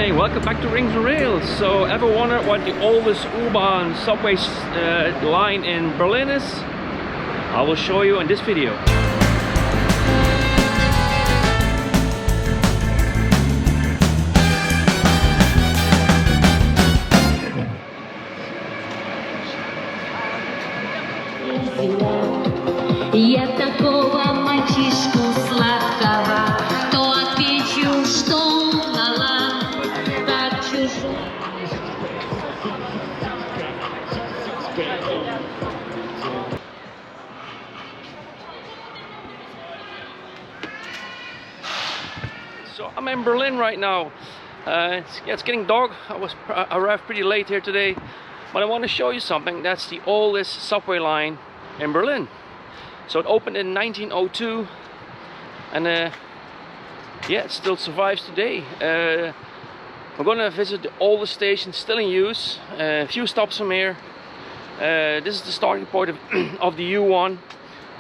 Hey, welcome back to WingsandRails. So, ever wondered what the oldest U-Bahn subway line in Berlin is? I will show you in this video. Я такого мальчишку сладкого, то отвечу, что дала, так чужой. So I'm in Berlin right now. It's getting dark. I arrived pretty late here today, but I want to show you something. That's the oldest subway line in Berlin. So it opened in 1902, and yeah, it still survives today. We're gonna visit the oldest station still in use, a few stops from here. This is the starting point of the U1,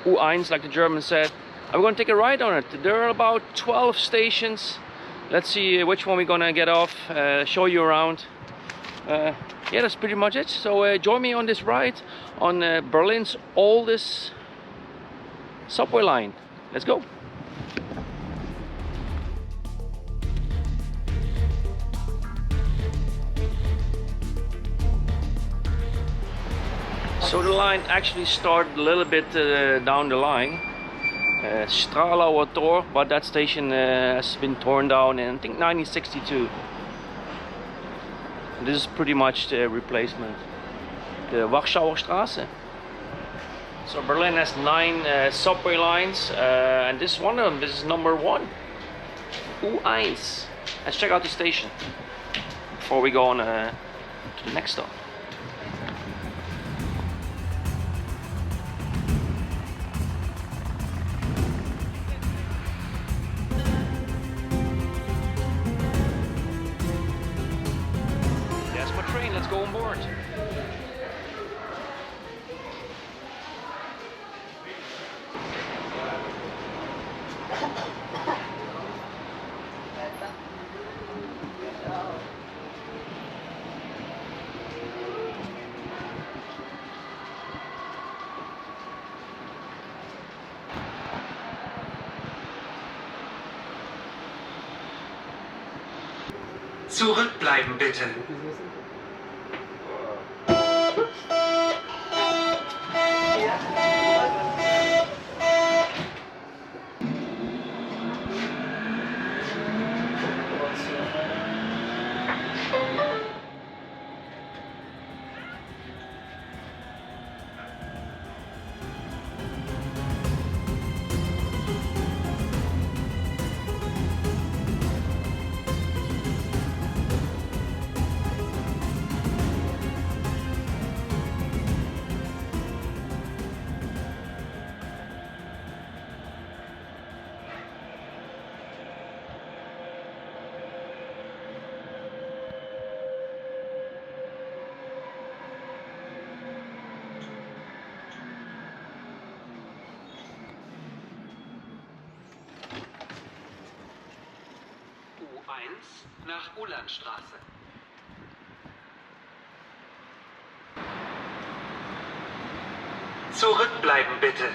U1, like the Germans said. And we're gonna take a ride on it. There are about 12 stations. Let's see which one we're gonna get off, show you around. Yeah, that's pretty much it. So join me on this ride on Berlin's oldest subway line. Let's go. So the line actually started a little bit down the line, Schlesisches Tor, but that station has been torn down in I think 1962. This is pretty much the replacement, the Warschauerstrasse. So Berlin has 9 subway lines, and this is one of them. This is number 1, U1. Let's check out the station before we go on to the next stop. There's my train. Let's go on board. Zurückbleiben bitte. U1 nach Ulandstraße. Zurückbleiben bitte.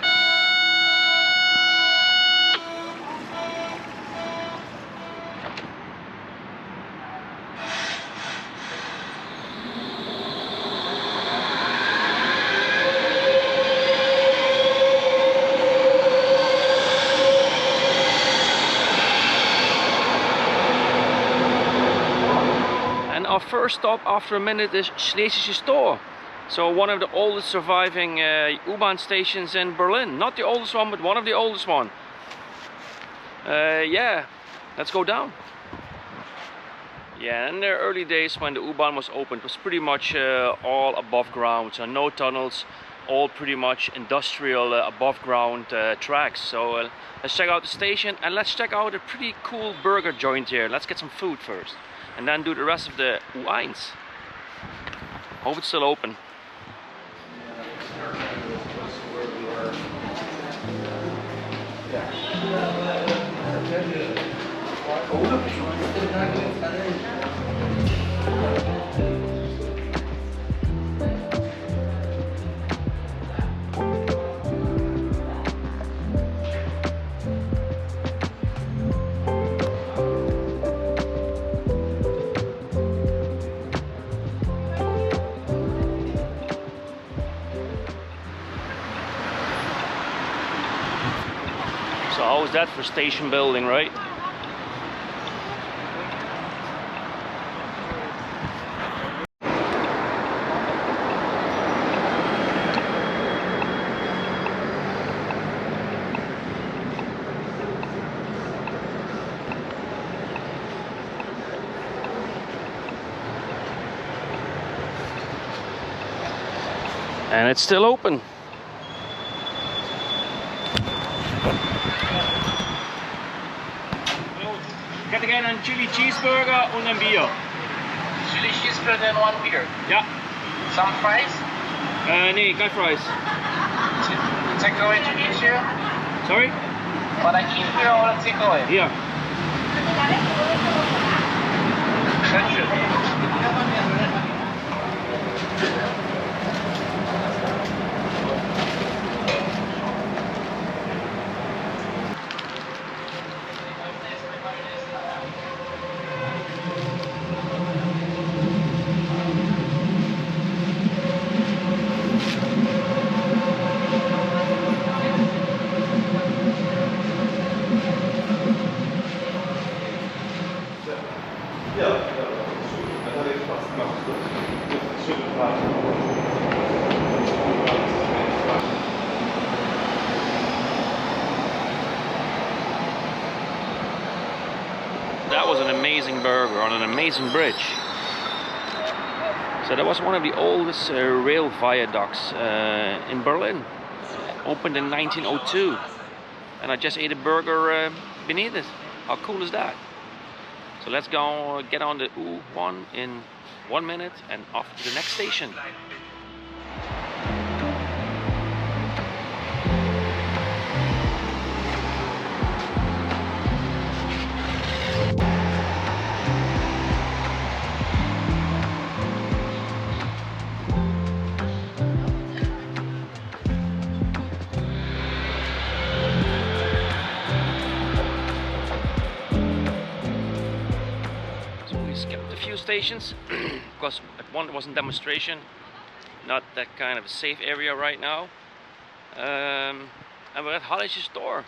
Our first stop after a minute is Schlesisches Tor. So one of the oldest surviving U-Bahn stations in Berlin. Not the oldest one, but one of the oldest one. Yeah, let's go down. Yeah, in the early days when the U-Bahn was opened, it was pretty much all above ground. So no tunnels, all pretty much industrial above ground tracks. So let's check out the station and let's check out a pretty cool burger joint here. Let's get some food first and then do the rest of the U1. Hope it's still open. So how is that for station building, right? And it's still open. Ich hätte gerne einen Chili Cheeseburger und ein Bier. Chili cheeseburger and one beer. Ja. Some fries? Nee, kein Fries. Takeaway to eat here? Sorry? But I eat here or takeaway? Hier. That's it. That was an amazing burger on an amazing bridge. So that was one of the oldest rail viaducts in Berlin. Opened in 1902. And I just ate a burger beneath it. How cool is that? So let's go get on the U-Bahn in 1 minute and off to the next station. Skipped a few stations because at one it wasn't demonstration, not that kind of a safe area right now, and we're at Hallesches Tor,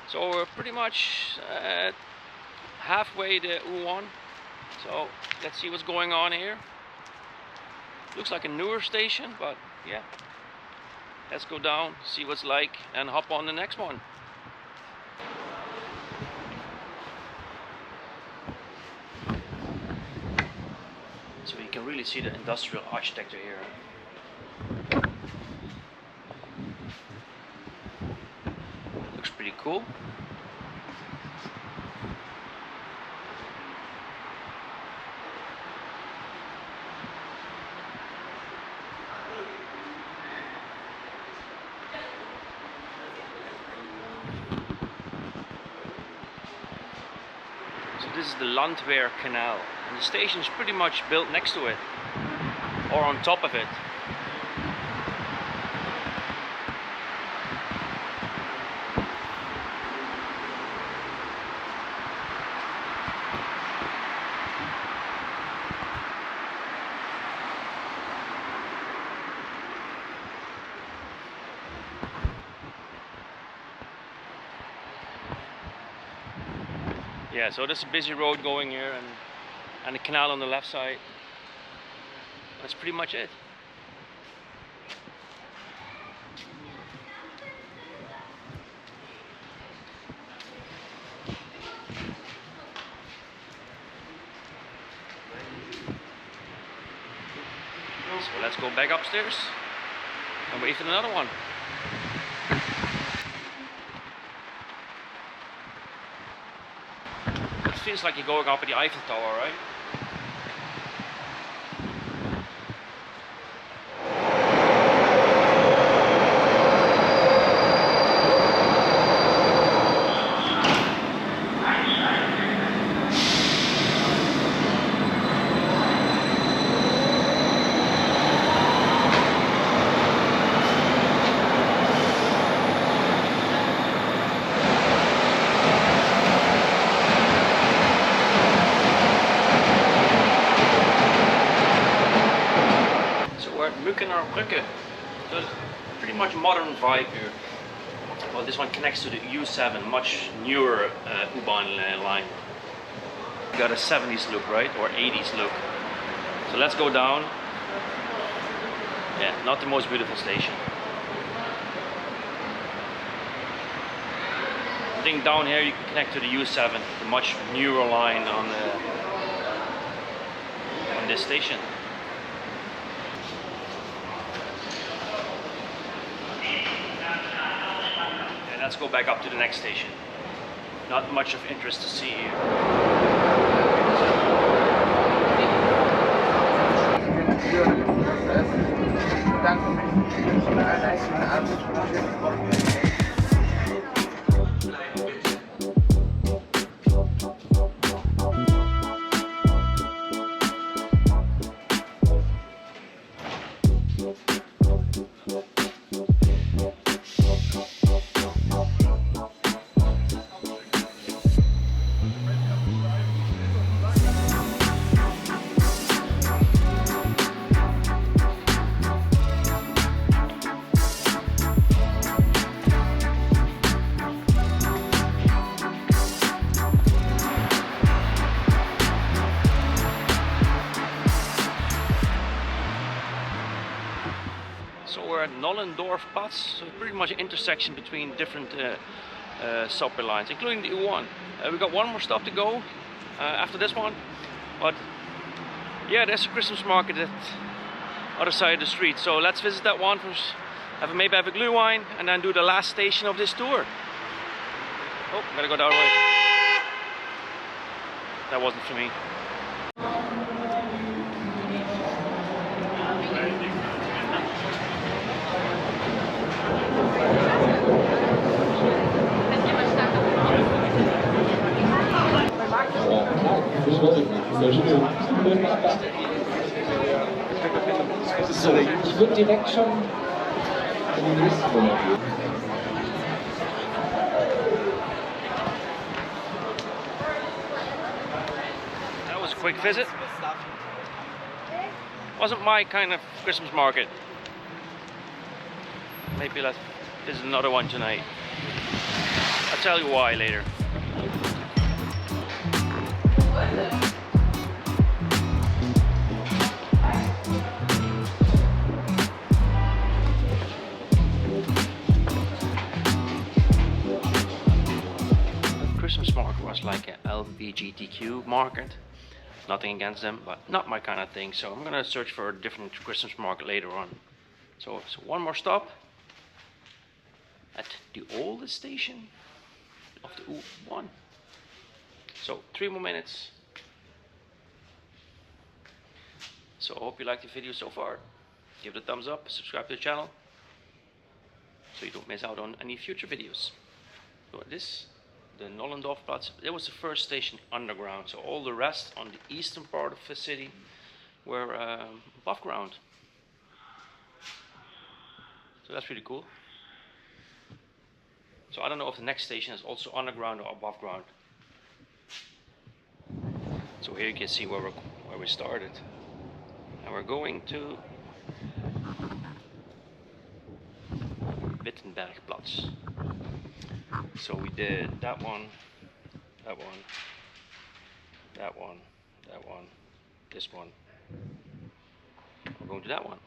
so we're pretty much halfway the U1. So let's see what's going on here. Looks like a newer station, but yeah, let's go down, see what's like, and hop on the next one. So you can really see the industrial architecture here. Looks pretty cool. So this is the Landwehr Canal. And the station is pretty much built next to it, or on top of it. Yeah, so there's a busy road going here, and the canal on the left side. That's pretty much it. So let's go back upstairs and wait for another one. It feels like you're going up at the Eiffel Tower, right? Mucknerbrücke. So it's pretty much modern vibe here. well, this one connects to the U7, much newer U-Bahn line. Got a 70s look, right? Or 80s look. So let's go down. Yeah, not the most beautiful station. I think down here you can connect to the U7, the much newer line on this station. And let's go back up to the next station. Not much of interest to see here. So we're at Nollendorfplatz, so pretty much an intersection between different subway lines, including the U1. We've got one more stop to go after this one, but yeah, there's a Christmas market at the other side of the street. So let's visit that one first, maybe have a glühwein wine, and then do the last station of this tour. Oh, gotta go that way. That wasn't for me. So, ich würde direkt schon in die nächste Nummer gehen. That was a quick visit. Wasn't my kind of Christmas market. Maybe let's visit another one tonight. I'll tell you why later. Christmas market was like an LGBTQ market. Nothing against them, but not my kind of thing. So I'm gonna search for a different Christmas market later on. So one more stop at the oldest station of the U1. So 3 more minutes. So I hope you liked the video so far. Give it a thumbs up, subscribe to the channel, so you don't miss out on any future videos. So the Nollendorfplatz, it was the first station underground. So all the rest on the eastern part of the city were above ground. So that's pretty cool. So I don't know if the next station is also underground or above ground. So here you can see where we started, and we're going to Wittenbergplatz. So we did that one, that one, that one, that one, this one. We're going to that one.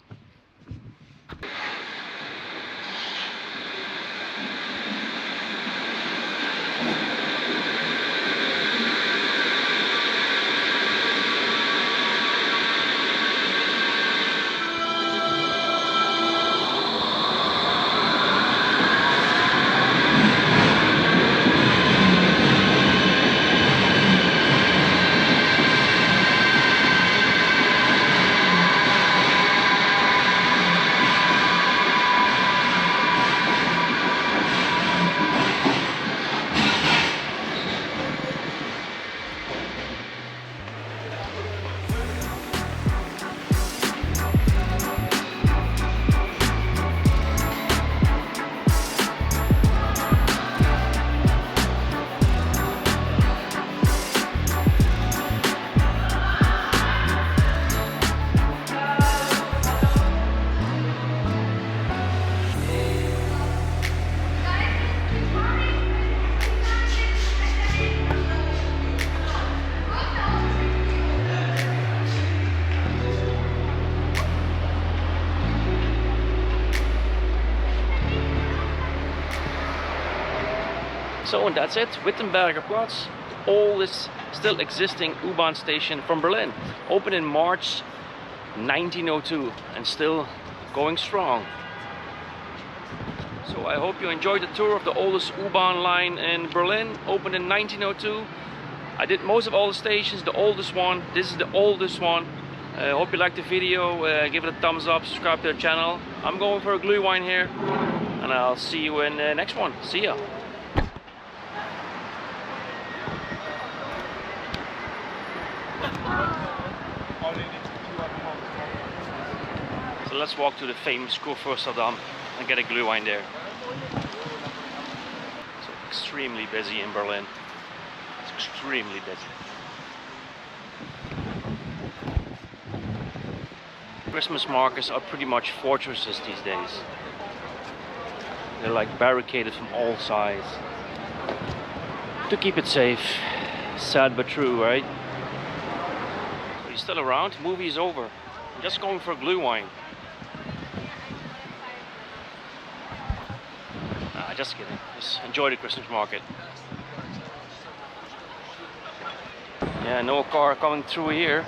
So, and that's it. Wittenbergplatz, the oldest still existing U-Bahn station from Berlin. Opened in March 1902 and still going strong. So I hope you enjoyed the tour of the oldest U-Bahn line in Berlin. Opened in 1902. I did most of all the stations, the oldest one. This is the oldest one. Hope you liked the video. Give it a thumbs up, subscribe to the channel. I'm going for a glühwein here, and I'll see you in the next one. See ya. So let's walk to the famous Kurfürstendamm and get a glühwein there. So extremely busy in Berlin. It's extremely busy. Christmas markets are pretty much fortresses these days. They're like barricaded from all sides to keep it safe. Sad but true, right? Are you still around? Movie is over. I'm just going for a glühwein. Just kidding. Just enjoy the Christmas market. Yeah, no car coming through here.